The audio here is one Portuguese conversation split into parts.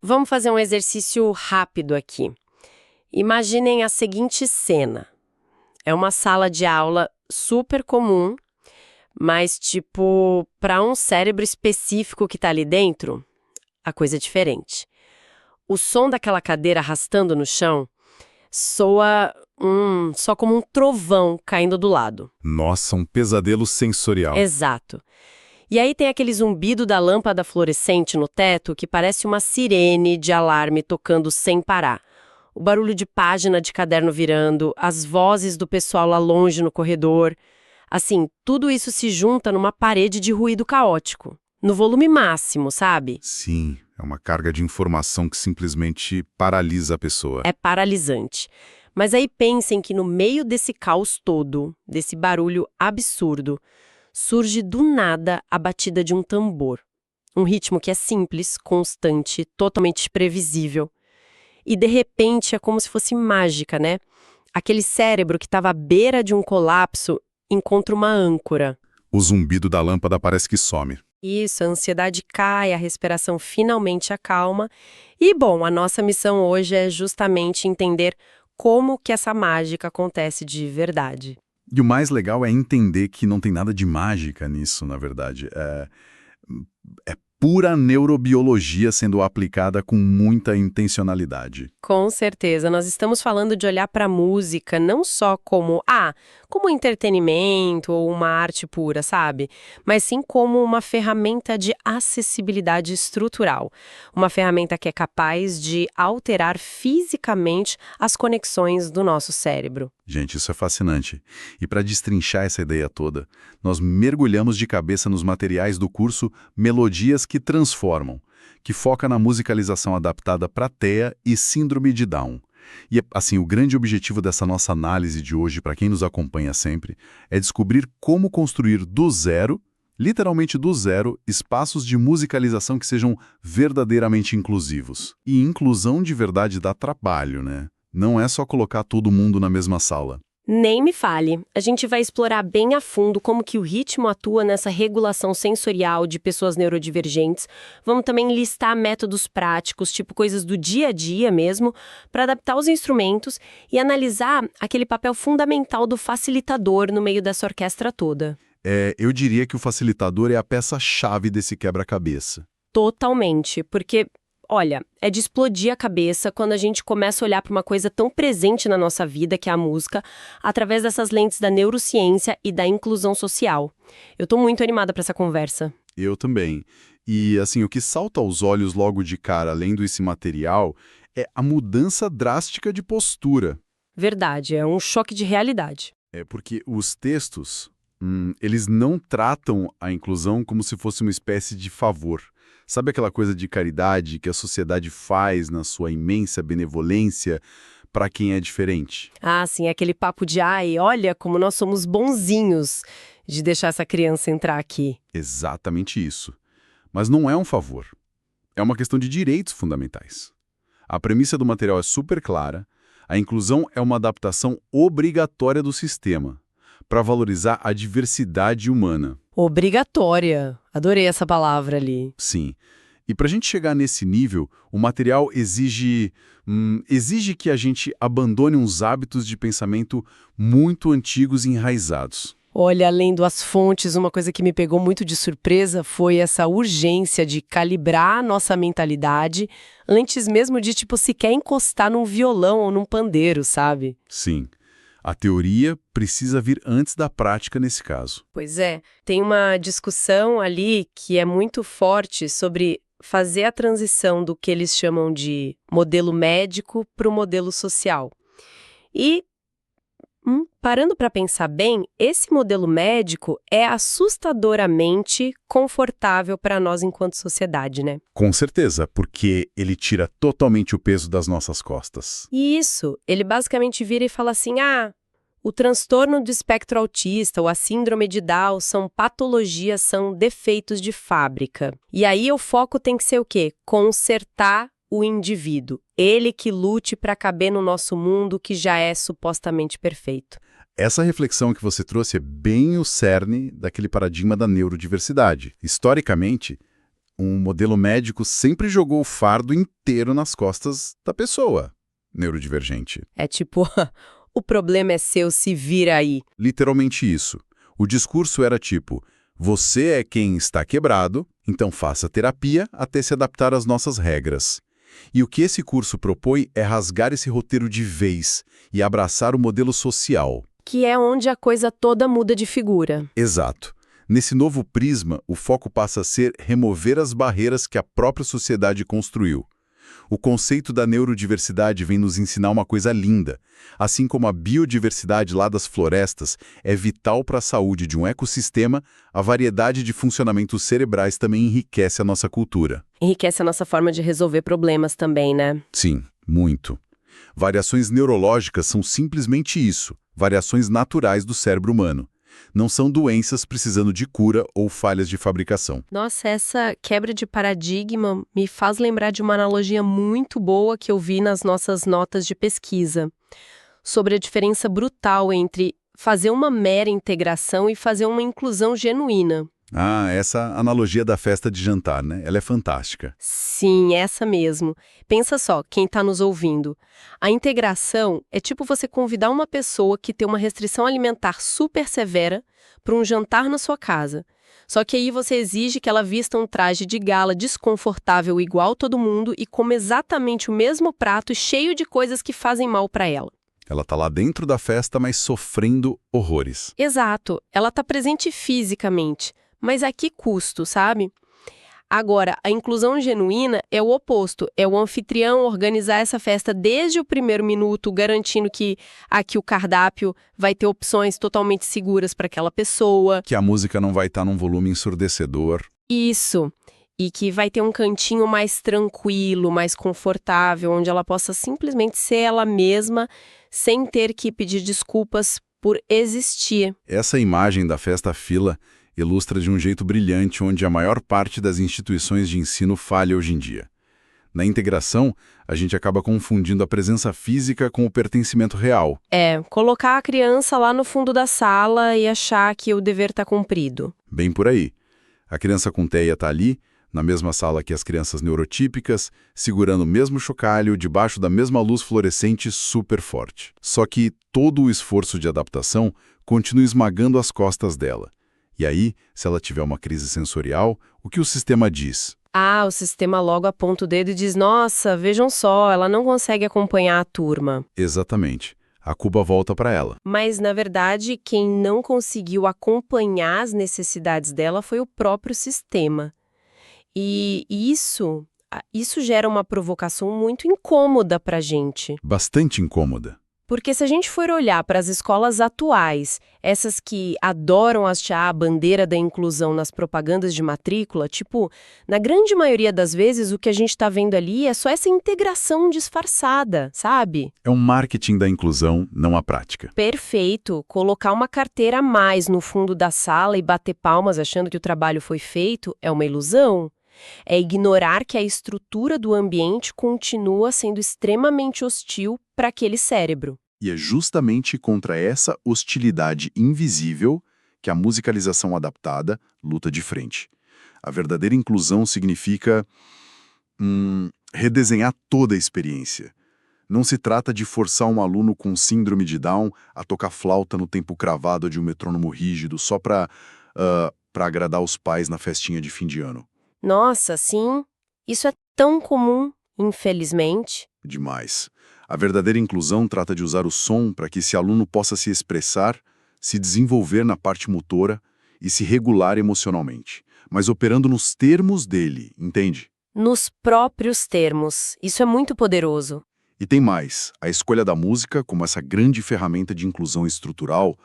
Vamos fazer um exercício rápido aqui. Imaginem a seguinte cena. É uma sala de aula super comum, mas, tipo, para um cérebro específico que está ali dentro, a coisa é diferente. O som daquela cadeira arrastando no chão soa só como um trovão caindo do lado. Nossa, um pesadelo sensorial. Exato. E aí tem aquele zumbido da lâmpada fluorescente no teto que parece uma sirene de alarme tocando sem parar. O barulho de página de caderno virando, as vozes do pessoal lá longe no corredor. Assim, tudo isso se junta numa parede de ruído caótico. No volume máximo, sabe? Sim, é uma carga de informação que simplesmente paralisa a pessoa. É paralisante. Mas aí pensem que no meio desse caos todo, desse barulho absurdo, surge do nada a batida de um tambor. Um ritmo que é simples, constante, totalmente previsível. E de repente é como se fosse mágica, né? Aquele cérebro que estava à beira de um colapso encontra uma âncora. O zumbido da lâmpada parece que some. Isso, a ansiedade cai, a respiração finalmente acalma. E, bom, a nossa missão hoje é justamente entender como que essa mágica acontece de verdade. E o mais legal é entender que não tem nada de mágica nisso, na verdade. É pura neurobiologia sendo aplicada com muita intencionalidade. Com certeza, nós estamos falando de olhar para a música não só como entretenimento ou uma arte pura, sabe? Mas sim como uma ferramenta de acessibilidade estrutural. Uma ferramenta que é capaz de alterar fisicamente as conexões do nosso cérebro. Gente, isso é fascinante. E para destrinchar essa ideia toda, nós mergulhamos de cabeça nos materiais do curso Melodias que Transformam, que foca na musicalização adaptada para TEA e Síndrome de Down. E, assim, o grande objetivo dessa nossa análise de hoje, para quem nos acompanha sempre, é descobrir como construir do zero, literalmente do zero, espaços de musicalização que sejam verdadeiramente inclusivos. E inclusão de verdade dá trabalho, né? Não é só colocar todo mundo na mesma sala. Nem me fale. A gente vai explorar bem a fundo como que o ritmo atua nessa regulação sensorial de pessoas neurodivergentes. Vamos também listar métodos práticos, tipo coisas do dia a dia mesmo, para adaptar os instrumentos e analisar aquele papel fundamental do facilitador no meio dessa orquestra toda. Eu diria que o facilitador é a peça-chave desse quebra-cabeça. Totalmente, porque olha, é de explodir a cabeça quando a gente começa a olhar para uma coisa tão presente na nossa vida, que é a música, através dessas lentes da neurociência e da inclusão social. Eu tô muito animada para essa conversa. Eu também. E, assim, o que salta aos olhos logo de cara, além desse material, é a mudança drástica de postura. Verdade, é um choque de realidade. É porque os textos, eles não tratam a inclusão como se fosse uma espécie de favor. Sabe aquela coisa de caridade que a sociedade faz na sua imensa benevolência para quem é diferente? Ah, sim, aquele papo de, ai, olha como nós somos bonzinhos de deixar essa criança entrar aqui. Exatamente isso. Mas não é um favor. É uma questão de direitos fundamentais. A premissa do material é super clara. A inclusão é uma adaptação obrigatória do sistema para valorizar a diversidade humana. Obrigatória. Adorei essa palavra ali. Sim. E para a gente chegar nesse nível, o material exige que a gente abandone uns hábitos de pensamento muito antigos e enraizados. Olha, lendo as fontes, uma coisa que me pegou muito de surpresa foi essa urgência de calibrar a nossa mentalidade antes mesmo de, sequer encostar num violão ou num pandeiro, sabe? Sim. A teoria precisa vir antes da prática nesse caso. Pois é, tem uma discussão ali que é muito forte sobre fazer a transição do que eles chamam de modelo médico para o modelo social. E, parando para pensar bem, esse modelo médico é assustadoramente confortável para nós enquanto sociedade, né? Com certeza, porque ele tira totalmente o peso das nossas costas. E isso, ele basicamente vira e fala assim, o transtorno do espectro autista ou a síndrome de Down são patologias, são defeitos de fábrica. E aí o foco tem que ser o quê? Consertar o indivíduo. Ele que lute para caber no nosso mundo que já é supostamente perfeito. Essa reflexão que você trouxe é bem o cerne daquele paradigma da neurodiversidade. Historicamente, um modelo médico sempre jogou o fardo inteiro nas costas da pessoa neurodivergente. É tipo, o problema é seu, se vira aí. Literalmente isso. O discurso era tipo, você é quem está quebrado, então faça terapia até se adaptar às nossas regras. E o que esse curso propõe é rasgar esse roteiro de vez e abraçar o modelo social. Que é onde a coisa toda muda de figura. Exato. Nesse novo prisma, o foco passa a ser remover as barreiras que a própria sociedade construiu. O conceito da neurodiversidade vem nos ensinar uma coisa linda. Assim como a biodiversidade lá das florestas é vital para a saúde de um ecossistema, a variedade de funcionamentos cerebrais também enriquece a nossa cultura. Enriquece a nossa forma de resolver problemas também, né? Sim, muito. Variações neurológicas são simplesmente isso, variações naturais do cérebro humano. Não são doenças precisando de cura ou falhas de fabricação. Nossa, essa quebra de paradigma me faz lembrar de uma analogia muito boa que eu vi nas nossas notas de pesquisa, sobre a diferença brutal entre fazer uma mera integração e fazer uma inclusão genuína. Ah, essa analogia da festa de jantar, né? Ela é fantástica. Sim, essa mesmo. Pensa só, quem está nos ouvindo. A integração é tipo você convidar uma pessoa que tem uma restrição alimentar super severa para um jantar na sua casa. Só que aí você exige que ela vista um traje de gala desconfortável igual todo mundo e coma exatamente o mesmo prato cheio de coisas que fazem mal para ela. Ela tá lá dentro da festa, mas sofrendo horrores. Exato, ela está presente fisicamente, mas a que custo, sabe? Agora, a inclusão genuína é o oposto, é o anfitrião organizar essa festa desde o primeiro minuto, garantindo que aqui o cardápio vai ter opções totalmente seguras para aquela pessoa. Que a música não vai estar num volume ensurdecedor. Isso, e que vai ter um cantinho mais tranquilo, mais confortável, onde ela possa simplesmente ser ela mesma, sem ter que pedir desculpas por existir. Essa imagem da festa-fila ilustra de um jeito brilhante onde a maior parte das instituições de ensino falha hoje em dia. Na integração, a gente acaba confundindo a presença física com o pertencimento real. É, colocar a criança lá no fundo da sala e achar que o dever está cumprido. Bem por aí. A criança com TEA está ali, na mesma sala que as crianças neurotípicas, segurando o mesmo chocalho, debaixo da mesma luz fluorescente super forte. Só que todo o esforço de adaptação continua esmagando as costas dela. E aí, se ela tiver uma crise sensorial, o que o sistema diz? Ah, o sistema logo aponta o dedo e diz, nossa, vejam só, ela não consegue acompanhar a turma. Exatamente. A culpa volta para ela. Mas, na verdade, quem não conseguiu acompanhar as necessidades dela foi o próprio sistema. E isso gera uma provocação muito incômoda para a gente. Bastante incômoda. Porque se a gente for olhar para as escolas atuais, essas que adoram hastear a bandeira da inclusão nas propagandas de matrícula, tipo, na grande maioria das vezes o que a gente está vendo ali é só essa integração disfarçada, sabe? É um marketing da inclusão, não a prática. Perfeito. Colocar uma carteira a mais no fundo da sala e bater palmas achando que o trabalho foi feito é uma ilusão. É ignorar que a estrutura do ambiente continua sendo extremamente hostil para aquele cérebro. E é justamente contra essa hostilidade invisível que a musicalização adaptada luta de frente. A verdadeira inclusão significa redesenhar toda a experiência. Não se trata de forçar um aluno com síndrome de Down a tocar flauta no tempo cravado de um metrônomo rígido só para agradar os pais na festinha de fim de ano. Nossa, sim, isso é tão comum, infelizmente. Demais. A verdadeira inclusão trata de usar o som para que esse aluno possa se expressar, se desenvolver na parte motora e se regular emocionalmente, mas operando nos termos dele, entende? Nos próprios termos. Isso é muito poderoso. E tem mais. A escolha da música, como essa grande ferramenta de inclusão estrutural,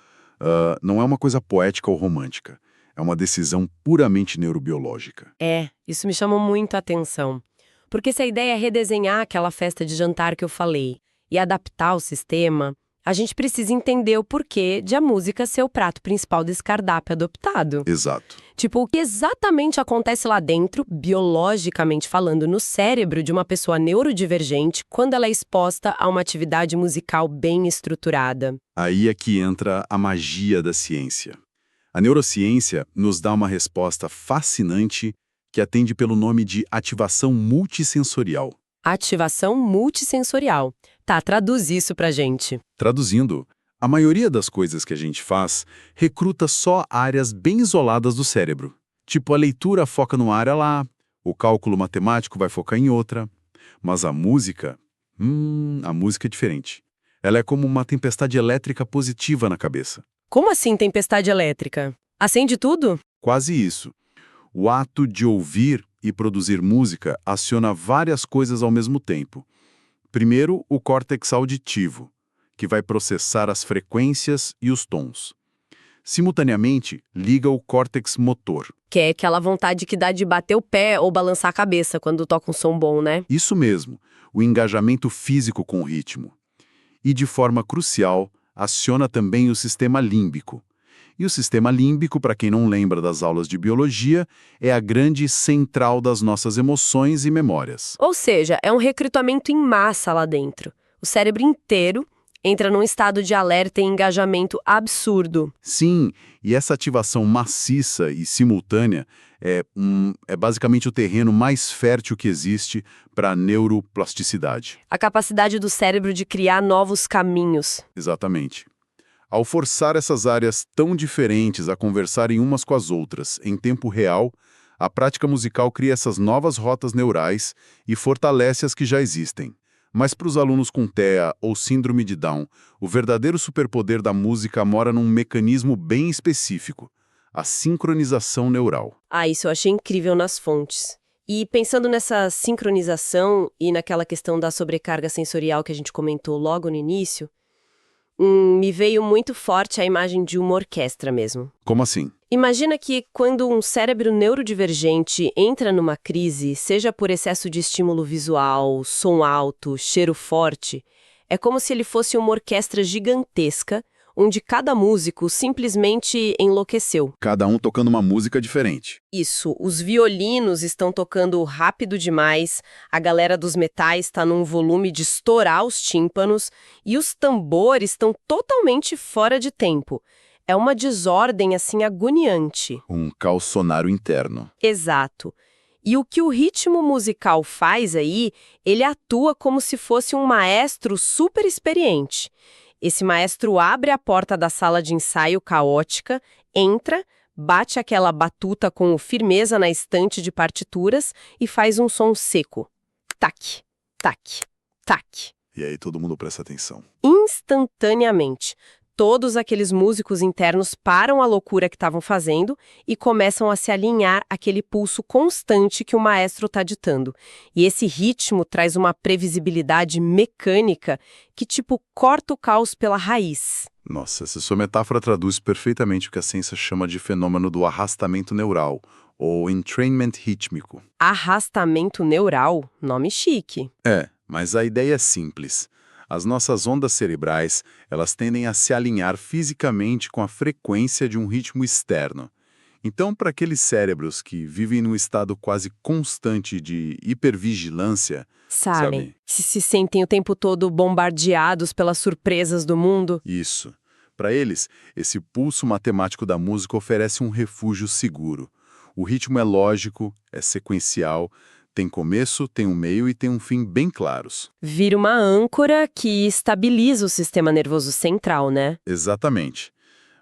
não é uma coisa poética ou romântica. É uma decisão puramente neurobiológica. É, isso me chamou muito a atenção. Porque se a ideia é redesenhar aquela festa de jantar que eu falei e adaptar o sistema, a gente precisa entender o porquê de a música ser o prato principal desse cardápio adaptado. Exato. Tipo, o que exatamente acontece lá dentro, biologicamente falando, no cérebro de uma pessoa neurodivergente quando ela é exposta a uma atividade musical bem estruturada. Aí é que entra a magia da ciência. A neurociência nos dá uma resposta fascinante que atende pelo nome de ativação multissensorial. Ativação multissensorial. Tá, traduz isso pra gente. Traduzindo, a maioria das coisas que a gente faz recruta só áreas bem isoladas do cérebro. Tipo, a leitura foca numa área lá, o cálculo matemático vai focar em outra. Mas a música é diferente. Ela é como uma tempestade elétrica positiva na cabeça. Como assim tempestade elétrica? Acende tudo? Quase isso. O ato de ouvir e produzir música aciona várias coisas ao mesmo tempo. Primeiro, o córtex auditivo, que vai processar as frequências e os tons. Simultaneamente, liga o córtex motor. Que é aquela vontade que dá de bater o pé ou balançar a cabeça quando toca um som bom, né? Isso mesmo, o engajamento físico com o ritmo. E, de forma crucial, aciona também o sistema límbico. E o sistema límbico, para quem não lembra das aulas de biologia, é a grande central das nossas emoções e memórias. Ou seja, é um recrutamento em massa lá dentro. O cérebro inteiro entra num estado de alerta e engajamento absurdo. Sim, e essa ativação maciça e simultânea é basicamente o terreno mais fértil que existe para a neuroplasticidade. A capacidade do cérebro de criar novos caminhos. Exatamente. Ao forçar essas áreas tão diferentes a conversarem umas com as outras em tempo real, a prática musical cria essas novas rotas neurais e fortalece as que já existem. Mas para os alunos com TEA ou síndrome de Down, o verdadeiro superpoder da música mora num mecanismo bem específico, a sincronização neural. Isso eu achei incrível nas fontes. E pensando nessa sincronização e naquela questão da sobrecarga sensorial que a gente comentou logo no início, me veio muito forte a imagem de uma orquestra mesmo. Como assim? Imagina que quando um cérebro neurodivergente entra numa crise, seja por excesso de estímulo visual, som alto, cheiro forte, é como se ele fosse uma orquestra gigantesca, onde cada músico simplesmente enlouqueceu. Cada um tocando uma música diferente. Isso, os violinos estão tocando rápido demais, a galera dos metais está num volume de estourar os tímpanos e os tambores estão totalmente fora de tempo. É uma desordem, assim, agoniante. Um caos sonário interno. Exato. E o que o ritmo musical faz aí, ele atua como se fosse um maestro super experiente. Esse maestro abre a porta da sala de ensaio caótica, entra, bate aquela batuta com firmeza na estante de partituras e faz um som seco. Tac, tac, tac. E aí todo mundo presta atenção. Instantaneamente. Todos aqueles músicos internos param a loucura que estavam fazendo e começam a se alinhar àquele pulso constante que o maestro está ditando. E esse ritmo traz uma previsibilidade mecânica que, tipo, corta o caos pela raiz. Nossa, essa sua metáfora traduz perfeitamente o que a ciência chama de fenômeno do arrastamento neural, ou entrainment rítmico. Arrastamento neural? Nome chique. Mas a ideia é simples. As nossas ondas cerebrais, elas tendem a se alinhar fisicamente com a frequência de um ritmo externo. Então, para aqueles cérebros que vivem num estado quase constante de hipervigilância, sabe? Se sentem o tempo todo bombardeados pelas surpresas do mundo. Isso. Para eles, esse pulso matemático da música oferece um refúgio seguro. O ritmo é lógico, é sequencial, tem começo, tem um meio e tem um fim bem claros. Vira uma âncora que estabiliza o sistema nervoso central, né? Exatamente.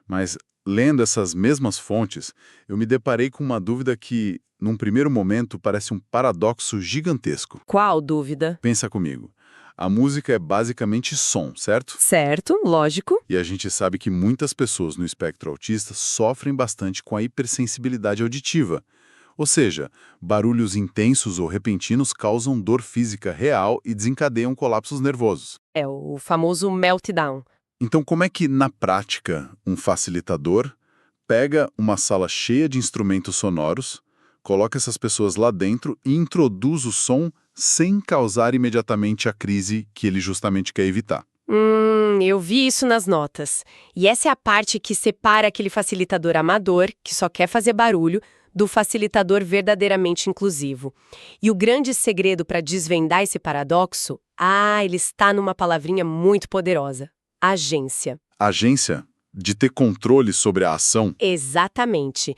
Mas, lendo essas mesmas fontes, eu me deparei com uma dúvida que, num primeiro momento, parece um paradoxo gigantesco. Qual dúvida? Pensa comigo. A música é basicamente som, certo? Certo, lógico. E a gente sabe que muitas pessoas no espectro autista sofrem bastante com a hipersensibilidade auditiva. Ou seja, barulhos intensos ou repentinos causam dor física real e desencadeiam colapsos nervosos. É o famoso meltdown. Então, como é que, na prática, um facilitador pega uma sala cheia de instrumentos sonoros, coloca essas pessoas lá dentro e introduz o som sem causar imediatamente a crise que ele justamente quer evitar? Eu vi isso nas notas. E essa é a parte que separa aquele facilitador amador, que só quer fazer barulho, do facilitador verdadeiramente inclusivo. E o grande segredo para desvendar esse paradoxo, ele está numa palavrinha muito poderosa: agência. Agência? De ter controle sobre a ação? Exatamente.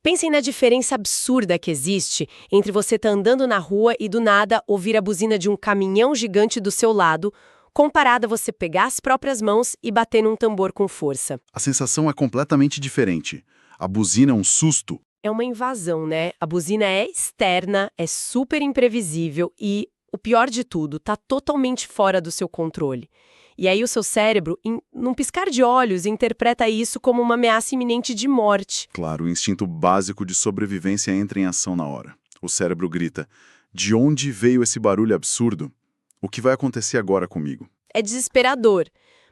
Pensem na diferença absurda que existe entre você estar andando na rua e do nada ouvir a buzina de um caminhão gigante do seu lado, comparado a você pegar as próprias mãos e bater num tambor com força. A sensação é completamente diferente. A buzina é um susto. É uma invasão, né? A buzina é externa, é super imprevisível e, o pior de tudo, tá totalmente fora do seu controle. E aí o seu cérebro, num piscar de olhos, interpreta isso como uma ameaça iminente de morte. Claro, o instinto básico de sobrevivência entra em ação na hora. O cérebro grita: de onde veio esse barulho absurdo? O que vai acontecer agora comigo? É desesperador,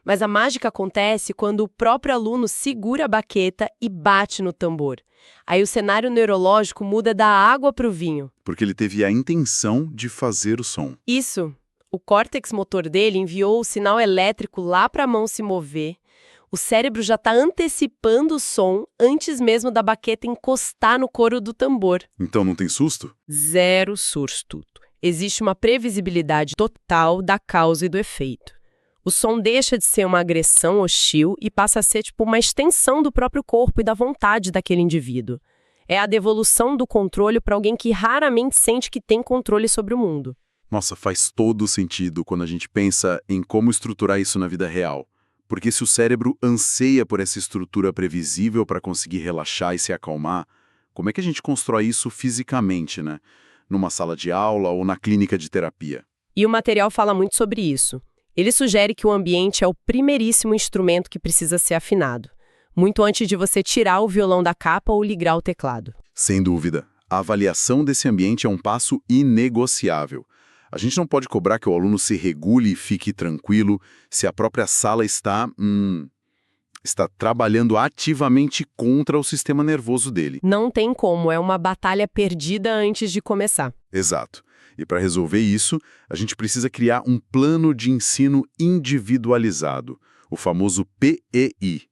mas a mágica acontece quando o próprio aluno segura a baqueta e bate no tambor. Aí o cenário neurológico muda da água para o vinho. Porque ele teve a intenção de fazer o som. Isso. O córtex motor dele enviou o sinal elétrico lá para a mão se mover. O cérebro já está antecipando o som antes mesmo da baqueta encostar no couro do tambor. Então não tem susto? Zero susto. Existe uma previsibilidade total da causa e do efeito. O som deixa de ser uma agressão hostil e passa a ser tipo uma extensão do próprio corpo e da vontade daquele indivíduo. É a devolução do controle para alguém que raramente sente que tem controle sobre o mundo. Nossa, faz todo sentido quando a gente pensa em como estruturar isso na vida real. Porque se o cérebro anseia por essa estrutura previsível para conseguir relaxar e se acalmar, como é que a gente constrói isso fisicamente, né? Numa sala de aula ou na clínica de terapia? E o material fala muito sobre isso. Ele sugere que o ambiente é o primeiríssimo instrumento que precisa ser afinado, muito antes de você tirar o violão da capa ou ligar o teclado. Sem dúvida. A avaliação desse ambiente é um passo inegociável. A gente não pode cobrar que o aluno se regule e fique tranquilo se a própria sala está trabalhando ativamente contra o sistema nervoso dele. Não tem como, é uma batalha perdida antes de começar. Exato. E para resolver isso, a gente precisa criar um plano de ensino individualizado, o famoso PEI.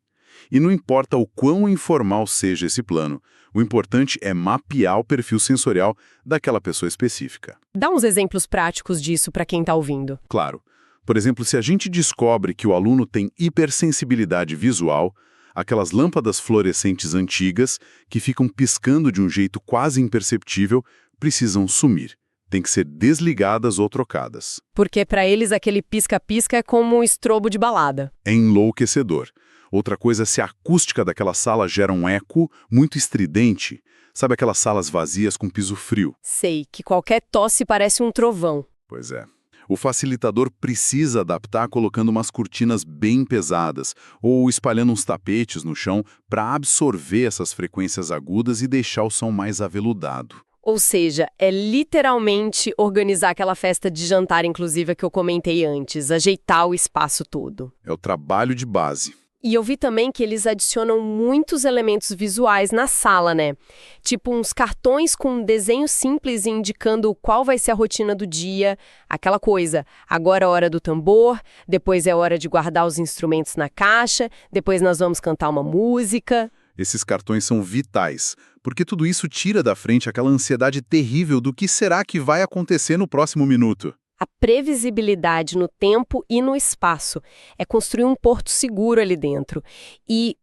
E não importa o quão informal seja esse plano, o importante é mapear o perfil sensorial daquela pessoa específica. Dá uns exemplos práticos disso para quem está ouvindo. Claro. Por exemplo, se a gente descobre que o aluno tem hipersensibilidade visual, aquelas lâmpadas fluorescentes antigas, que ficam piscando de um jeito quase imperceptível, precisam sumir. Tem que ser desligadas ou trocadas. Porque para eles aquele pisca-pisca é como um estrobo de balada. É enlouquecedor. Outra coisa é se a acústica daquela sala gera um eco muito estridente. Sabe aquelas salas vazias com piso frio? Sei, que qualquer tosse parece um trovão. Pois é. O facilitador precisa adaptar colocando umas cortinas bem pesadas ou espalhando uns tapetes no chão para absorver essas frequências agudas e deixar o som mais aveludado. Ou seja, é literalmente organizar aquela festa de jantar inclusiva que eu comentei antes, ajeitar o espaço todo. É o trabalho de base. E eu vi também que eles adicionam muitos elementos visuais na sala, né? Tipo uns cartões com um desenho simples indicando qual vai ser a rotina do dia, aquela coisa, agora é a hora do tambor, depois é a hora de guardar os instrumentos na caixa, depois nós vamos cantar uma música. Esses cartões são vitais, porque tudo isso tira da frente aquela ansiedade terrível do que será que vai acontecer no próximo minuto. A previsibilidade no tempo e no espaço é construir um porto seguro ali dentro. E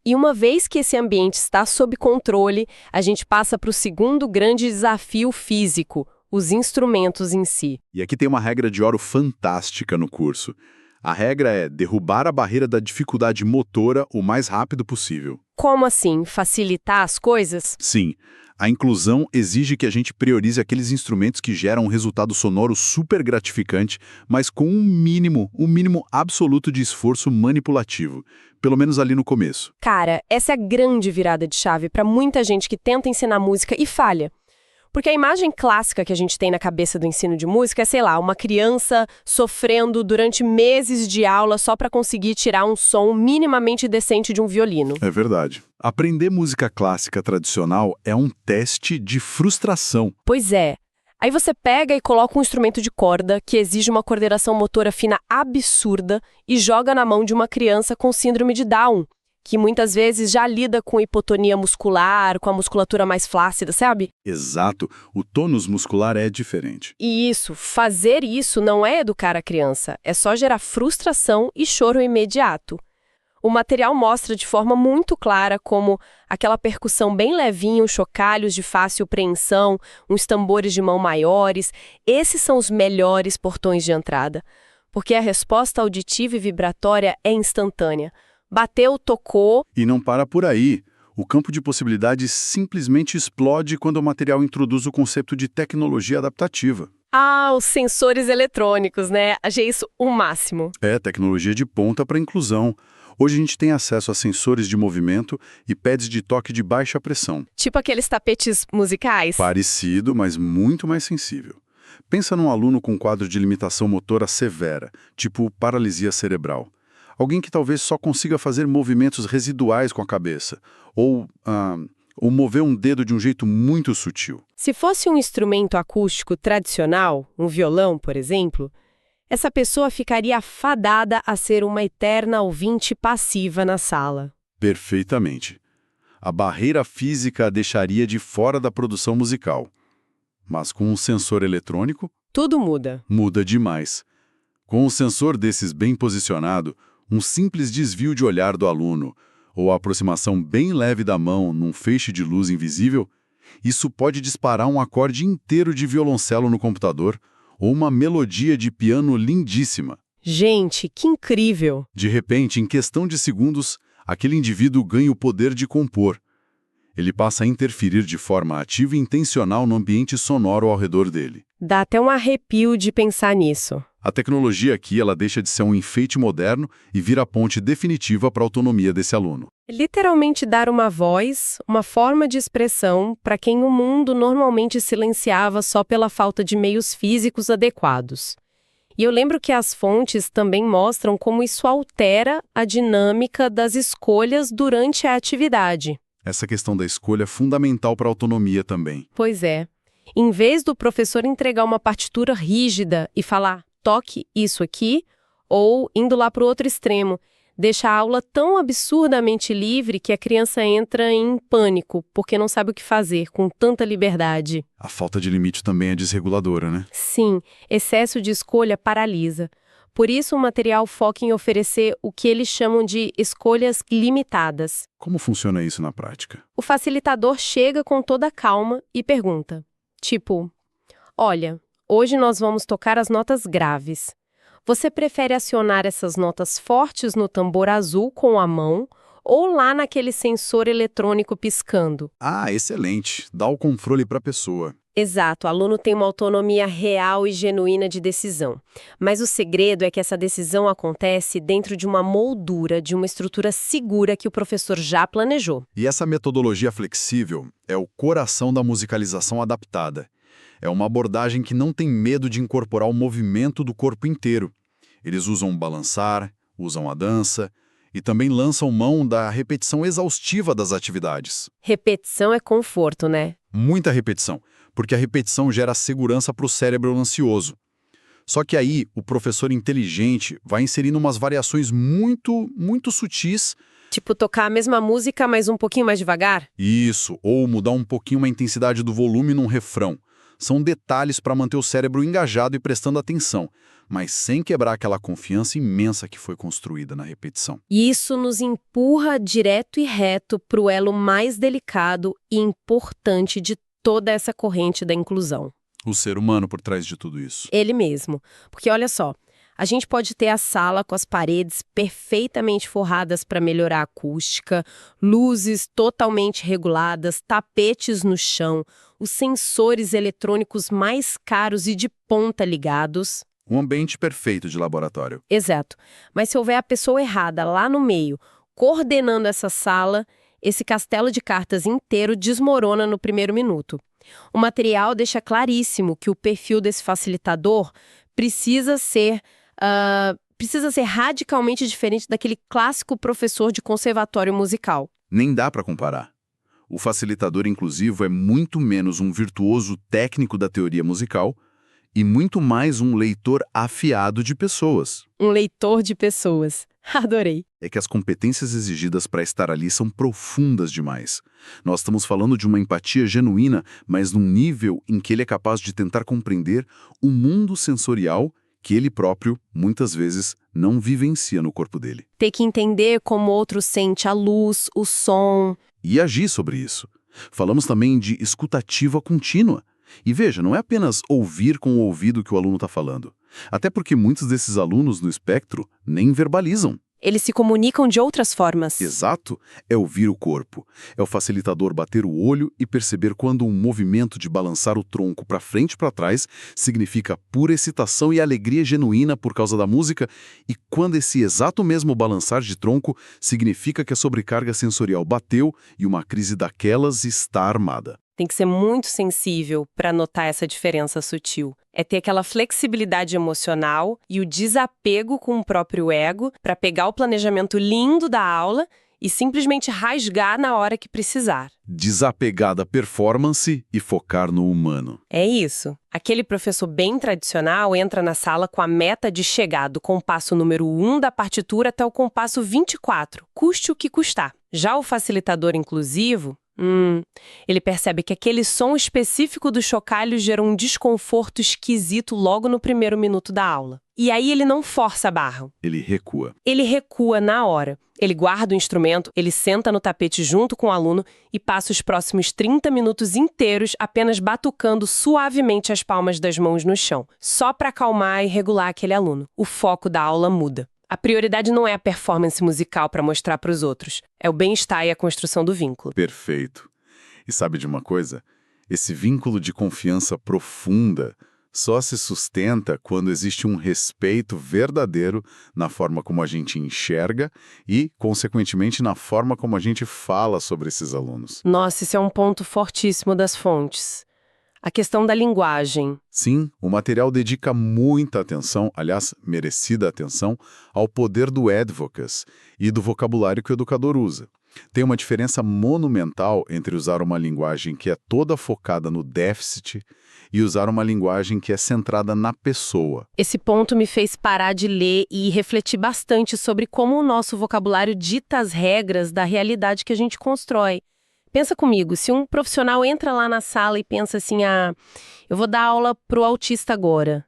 uma vez que esse ambiente está sob controle, a gente passa para o segundo grande desafio físico, os instrumentos em si. E aqui tem uma regra de ouro fantástica no curso. A regra é derrubar a barreira da dificuldade motora o mais rápido possível. Como assim? Facilitar as coisas? Sim. A inclusão exige que a gente priorize aqueles instrumentos que geram um resultado sonoro super gratificante, mas com um mínimo absoluto de esforço manipulativo, pelo menos ali no começo. Cara, essa é a grande virada de chave para muita gente que tenta ensinar música e falha. Porque a imagem clássica que a gente tem na cabeça do ensino de música é, sei lá, uma criança sofrendo durante meses de aula só para conseguir tirar um som minimamente decente de um violino. É verdade. Aprender música clássica tradicional é um teste de frustração. Pois é. Aí você pega e coloca um instrumento de corda que exige uma coordenação motora fina absurda e joga na mão de uma criança com síndrome de Down, que muitas vezes já lida com hipotonia muscular, com a musculatura mais flácida, sabe? Exato. O tônus muscular é diferente. E fazer isso não é educar a criança, é só gerar frustração e choro imediato. O material mostra de forma muito clara como aquela percussão bem levinha, os chocalhos de fácil preensão, uns tambores de mão maiores, esses são os melhores portões de entrada, porque a resposta auditiva e vibratória é instantânea. Bateu, tocou... E não para por aí. O campo de possibilidades simplesmente explode quando o material introduz o conceito de tecnologia adaptativa. Ah, os sensores eletrônicos, né? Achei isso o máximo. É tecnologia de ponta para inclusão. Hoje a gente tem acesso a sensores de movimento e pads de toque de baixa pressão. Tipo aqueles tapetes musicais? Parecido, mas muito mais sensível. Pensa num aluno com quadro de limitação motora severa, tipo paralisia cerebral. Alguém que talvez só consiga fazer movimentos residuais com a cabeça, ou mover um dedo de um jeito muito sutil. Se fosse um instrumento acústico tradicional, um violão, por exemplo, essa pessoa ficaria fadada a ser uma eterna ouvinte passiva na sala. Perfeitamente. A barreira física a deixaria de fora da produção musical. Mas com um sensor eletrônico... tudo muda. Muda demais. Com um sensor desses bem posicionado, um simples desvio de olhar do aluno, ou a aproximação bem leve da mão num feixe de luz invisível, isso pode disparar um acorde inteiro de violoncelo no computador, ou uma melodia de piano lindíssima. Gente, que incrível! De repente, em questão de segundos, aquele indivíduo ganha o poder de compor. Ele passa a interferir de forma ativa e intencional no ambiente sonoro ao redor dele. Dá até um arrepio de pensar nisso. A tecnologia aqui ela deixa de ser um enfeite moderno e vira a ponte definitiva para a autonomia desse aluno. Literalmente dar uma voz, uma forma de expressão para quem o mundo normalmente silenciava só pela falta de meios físicos adequados. E eu lembro que as fontes também mostram como isso altera a dinâmica das escolhas durante a atividade. Essa questão da escolha é fundamental para a autonomia também. Pois é. Em vez do professor entregar uma partitura rígida e falar, toque isso aqui, ou indo lá para o outro extremo, deixa a aula tão absurdamente livre que a criança entra em pânico, porque não sabe o que fazer com tanta liberdade. A falta de limite também é desreguladora, né? Sim, excesso de escolha paralisa. Por isso, o material foca em oferecer o que eles chamam de escolhas limitadas. Como funciona isso na prática? O facilitador chega com toda a calma e pergunta, tipo, olha, hoje nós vamos tocar as notas graves. Você prefere acionar essas notas fortes no tambor azul com a mão ou lá naquele sensor eletrônico piscando? Ah, excelente. Dá o controle para a pessoa. Exato, o aluno tem uma autonomia real e genuína de decisão. Mas o segredo é que essa decisão acontece dentro de uma moldura, de uma estrutura segura que o professor já planejou. E essa metodologia flexível é o coração da musicalização adaptada. É uma abordagem que não tem medo de incorporar o movimento do corpo inteiro. Eles usam o balançar, usam a dança e também lançam mão da repetição exaustiva das atividades. Repetição é conforto, né? Muita repetição, porque a repetição gera segurança para o cérebro ansioso. Só que aí, o professor inteligente vai inserindo umas variações muito sutis. Tipo tocar a mesma música, mas um pouquinho mais devagar? Isso, ou mudar um pouquinho a intensidade do volume num refrão. São detalhes para manter o cérebro engajado e prestando atenção, mas sem quebrar aquela confiança imensa que foi construída na repetição. E isso nos empurra direto e reto para o elo mais delicado e importante de toda essa corrente da inclusão. O ser humano por trás de tudo isso. Ele mesmo. Porque olha só, a gente pode ter a sala com as paredes perfeitamente forradas para melhorar a acústica, luzes totalmente reguladas, tapetes no chão, os sensores eletrônicos mais caros e de ponta ligados. Um ambiente perfeito de laboratório. Exato. Mas se houver a pessoa errada lá no meio, coordenando essa sala, esse castelo de cartas inteiro desmorona no primeiro minuto. O material deixa claríssimo que o perfil desse facilitador precisa ser radicalmente diferente daquele clássico professor de conservatório musical. Nem dá para comparar. O facilitador inclusivo é muito menos um virtuoso técnico da teoria musical e muito mais um leitor afiado de pessoas. Um leitor de pessoas. Adorei. É que as competências exigidas para estar ali são profundas demais. Nós estamos falando de uma empatia genuína, mas num nível em que ele é capaz de tentar compreender o mundo sensorial que ele próprio, muitas vezes, não vivencia no corpo dele. Ter que entender como o outro sente a luz, o som. E agir sobre isso. Falamos também de escutativa contínua. E veja, não é apenas ouvir com o ouvido que o aluno está falando. Até porque muitos desses alunos no espectro nem verbalizam. Eles se comunicam de outras formas. Exato, é ouvir o corpo. É o facilitador bater o olho e perceber quando um movimento de balançar o tronco para frente e para trás significa pura excitação e alegria genuína por causa da música, e quando esse exato mesmo balançar de tronco significa que a sobrecarga sensorial bateu e uma crise daquelas está armada. Tem que ser muito sensível para notar essa diferença sutil. É ter aquela flexibilidade emocional e o desapego com o próprio ego para pegar o planejamento lindo da aula e simplesmente rasgar na hora que precisar. Desapegar da performance e focar no humano. É isso. Aquele professor bem tradicional entra na sala com a meta de chegar do compasso número 1 da partitura até o compasso 24, custe o que custar. Já o facilitador inclusivo, ele percebe que aquele som específico do chocalho gera um desconforto esquisito logo no primeiro minuto da aula. E aí ele não força a barra. Ele recua. Ele recua na hora. Ele guarda o instrumento, ele senta no tapete junto com o aluno e passa os próximos 30 minutos inteiros apenas batucando suavemente as palmas das mãos no chão, só para acalmar e regular aquele aluno. O foco da aula muda. A prioridade não é a performance musical para mostrar para os outros, é o bem-estar e a construção do vínculo. Perfeito. E sabe de uma coisa? Esse vínculo de confiança profunda só se sustenta quando existe um respeito verdadeiro na forma como a gente enxerga e, consequentemente, na forma como a gente fala sobre esses alunos. Nossa, esse é um ponto fortíssimo das fontes. A questão da linguagem. Sim, o material dedica muita atenção, aliás, merecida atenção, ao poder do advocacy e do vocabulário que o educador usa. Tem uma diferença monumental entre usar uma linguagem que é toda focada no déficit e usar uma linguagem que é centrada na pessoa. Esse ponto me fez parar de ler e refletir bastante sobre como o nosso vocabulário dita as regras da realidade que a gente constrói. Pensa comigo, se um profissional entra lá na sala e pensa assim, eu vou dar aula pro autista agora.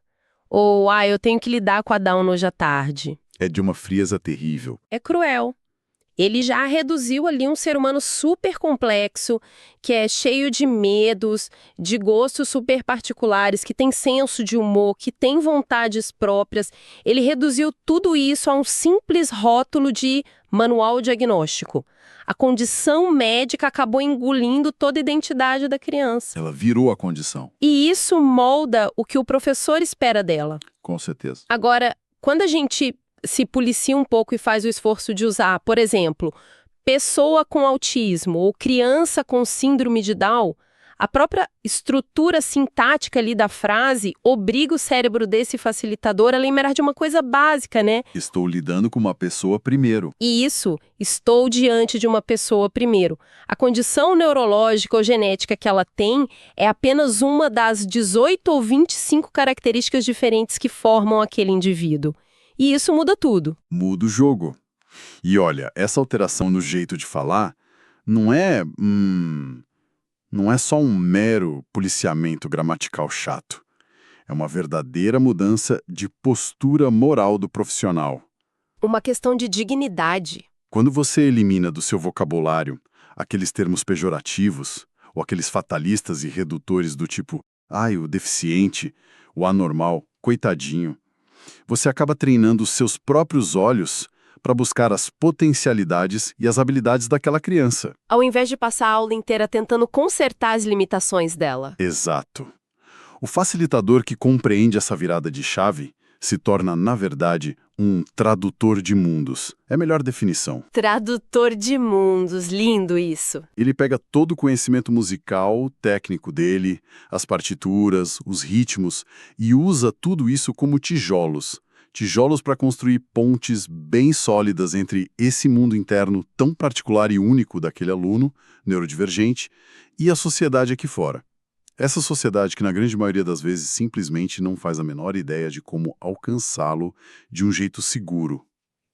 Ou, eu tenho que lidar com a Down hoje à tarde. É de uma frieza terrível. É cruel. Ele já reduziu ali um ser humano super complexo, que é cheio de medos, de gostos super particulares, que tem senso de humor, que tem vontades próprias. Ele reduziu tudo isso a um simples rótulo de manual diagnóstico. A condição médica acabou engolindo toda a identidade da criança. Ela virou a condição. E isso molda o que o professor espera dela. Com certeza. Agora, quando a gente se policia um pouco e faz o esforço de usar, por exemplo, pessoa com autismo ou criança com síndrome de Down, a própria estrutura sintática ali da frase obriga o cérebro desse facilitador a lembrar de uma coisa básica, né? Estou lidando com uma pessoa primeiro. E isso, estou diante de uma pessoa primeiro. A condição neurológica ou genética que ela tem é apenas uma das 18 ou 25 características diferentes que formam aquele indivíduo. E isso muda tudo. Muda o jogo. E olha, essa alteração no jeito de falar não é só um mero policiamento gramatical chato. É uma verdadeira mudança de postura moral do profissional. Uma questão de dignidade. Quando você elimina do seu vocabulário aqueles termos pejorativos ou aqueles fatalistas e redutores do tipo, o deficiente, o anormal, coitadinho, você acaba treinando os seus próprios olhos para buscar as potencialidades e as habilidades daquela criança. Ao invés de passar a aula inteira tentando consertar as limitações dela. Exato. O facilitador que compreende essa virada de chave se torna, na verdade, um tradutor de mundos. É a melhor definição. Tradutor de mundos, lindo isso. Ele pega todo o conhecimento musical, técnico dele, as partituras, os ritmos, e usa tudo isso como tijolos. Tijolos para construir pontes bem sólidas entre esse mundo interno tão particular e único daquele aluno, neurodivergente, e a sociedade aqui fora. Essa sociedade que, na grande maioria das vezes, simplesmente não faz a menor ideia de como alcançá-lo de um jeito seguro.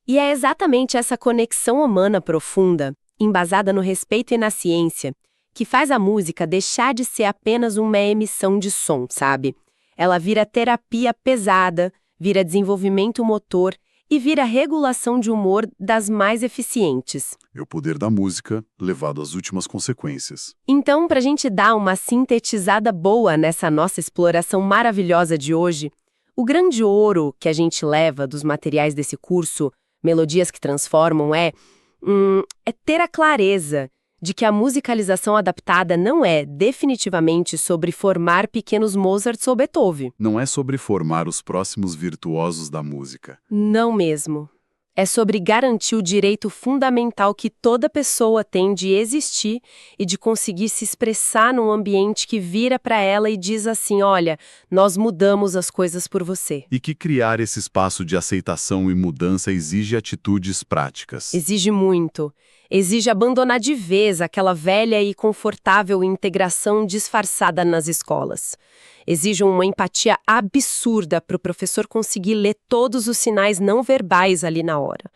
E é exatamente essa conexão humana profunda, embasada no respeito e na ciência, que faz a música deixar de ser apenas uma emissão de som, sabe? Ela vira terapia pesada, vira desenvolvimento motor e vira regulação de humor das mais eficientes. É o poder da música levado às últimas consequências. Então, para a gente dar uma sintetizada boa nessa nossa exploração maravilhosa de hoje, o grande ouro que a gente leva dos materiais desse curso, Melodias que Transformam, é ter a clareza de que a musicalização adaptada não é definitivamente sobre formar pequenos Mozart ou Beethoven. Não é sobre formar os próximos virtuosos da música. Não mesmo. É sobre garantir o direito fundamental que toda pessoa tem de existir e de conseguir se expressar num ambiente que vira para ela e diz assim, olha, nós mudamos as coisas por você. E que criar esse espaço de aceitação e mudança exige atitudes práticas. Exige muito. Exige abandonar de vez aquela velha e confortável integração disfarçada nas escolas. Exige uma empatia absurda para o professor conseguir ler todos os sinais não verbais ali na hora.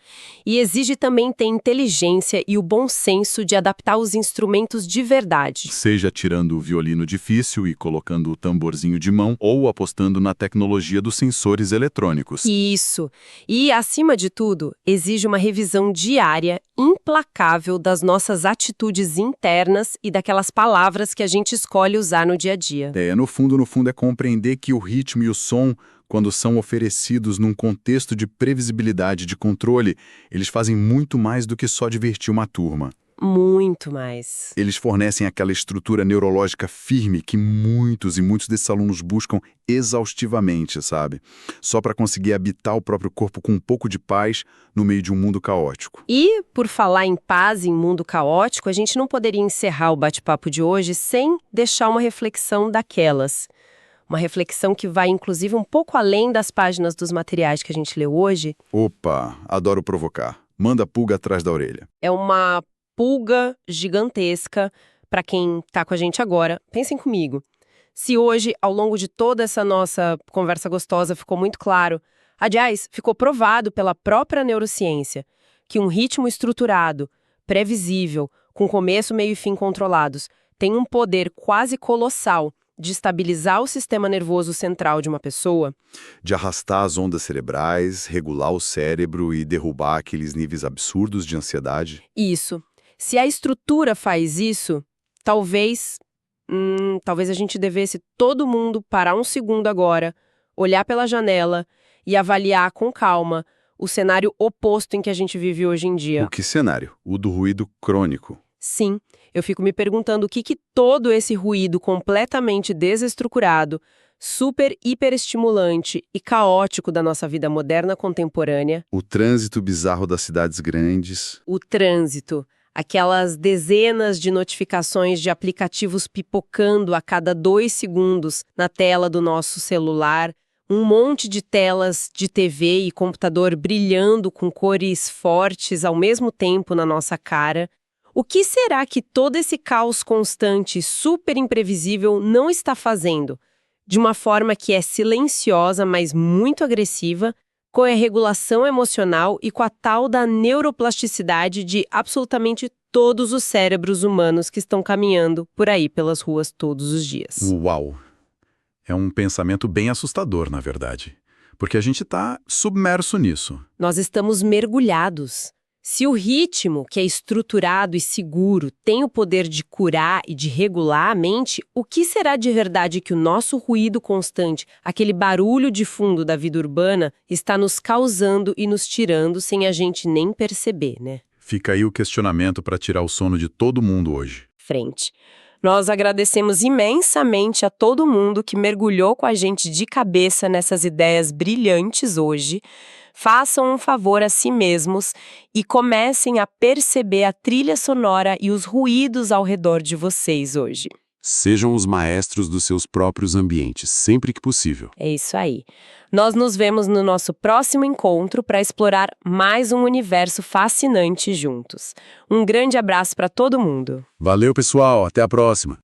E exige também ter inteligência e o bom senso de adaptar os instrumentos de verdade. Seja tirando o violino difícil e colocando o tamborzinho de mão, ou apostando na tecnologia dos sensores eletrônicos. Isso. E, acima de tudo, exige uma revisão diária, implacável das nossas atitudes internas e daquelas palavras que a gente escolhe usar no dia a dia. No fundo é compreender que o ritmo e o som, quando são oferecidos num contexto de previsibilidade, de controle, eles fazem muito mais do que só divertir uma turma. Muito mais. Eles fornecem aquela estrutura neurológica firme que muitos desses alunos buscam exaustivamente, sabe? Só para conseguir habitar o próprio corpo com um pouco de paz no meio de um mundo caótico. E, por falar em paz em mundo caótico, a gente não poderia encerrar o bate-papo de hoje sem deixar uma reflexão daquelas. Uma reflexão que vai, inclusive, um pouco além das páginas dos materiais que a gente leu hoje. Opa, adoro provocar. Manda pulga atrás da orelha. É uma pulga gigantesca para quem está com a gente agora. Pensem comigo. Se hoje, ao longo de toda essa nossa conversa gostosa, ficou muito claro, aliás, ficou provado pela própria neurociência, que um ritmo estruturado, previsível, com começo, meio e fim controlados, tem um poder quase colossal de estabilizar o sistema nervoso central de uma pessoa, de arrastar as ondas cerebrais, regular o cérebro e derrubar aqueles níveis absurdos de ansiedade. Isso. Se a estrutura faz isso, talvez a gente devesse todo mundo parar um segundo agora, olhar pela janela e avaliar com calma o cenário oposto em que a gente vive hoje em dia. O que cenário? O do ruído crônico. Sim, eu fico me perguntando o que todo esse ruído completamente desestruturado, super hiperestimulante e caótico da nossa vida moderna contemporânea. O trânsito bizarro das cidades grandes. O trânsito. Aquelas dezenas de notificações de aplicativos pipocando a cada 2 segundos na tela do nosso celular, um monte de telas de TV e computador brilhando com cores fortes ao mesmo tempo na nossa cara. O que será que todo esse caos constante e super imprevisível não está fazendo? De uma forma que é silenciosa, mas muito agressiva, com a regulação emocional e com a tal da neuroplasticidade de absolutamente todos os cérebros humanos que estão caminhando por aí pelas ruas todos os dias. Uau! É um pensamento bem assustador, na verdade. Porque a gente está submerso nisso. Nós estamos mergulhados. Se o ritmo, que é estruturado e seguro, tem o poder de curar e de regular a mente, o que será de verdade que o nosso ruído constante, aquele barulho de fundo da vida urbana, está nos causando e nos tirando sem a gente nem perceber, né? Fica aí o questionamento para tirar o sono de todo mundo hoje. Frente. Nós agradecemos imensamente a todo mundo que mergulhou com a gente de cabeça nessas ideias brilhantes hoje. Façam um favor a si mesmos e comecem a perceber a trilha sonora e os ruídos ao redor de vocês hoje. Sejam os maestros dos seus próprios ambientes, sempre que possível. É isso aí. Nós nos vemos no nosso próximo encontro para explorar mais um universo fascinante juntos. Um grande abraço para todo mundo. Valeu, pessoal. Até a próxima.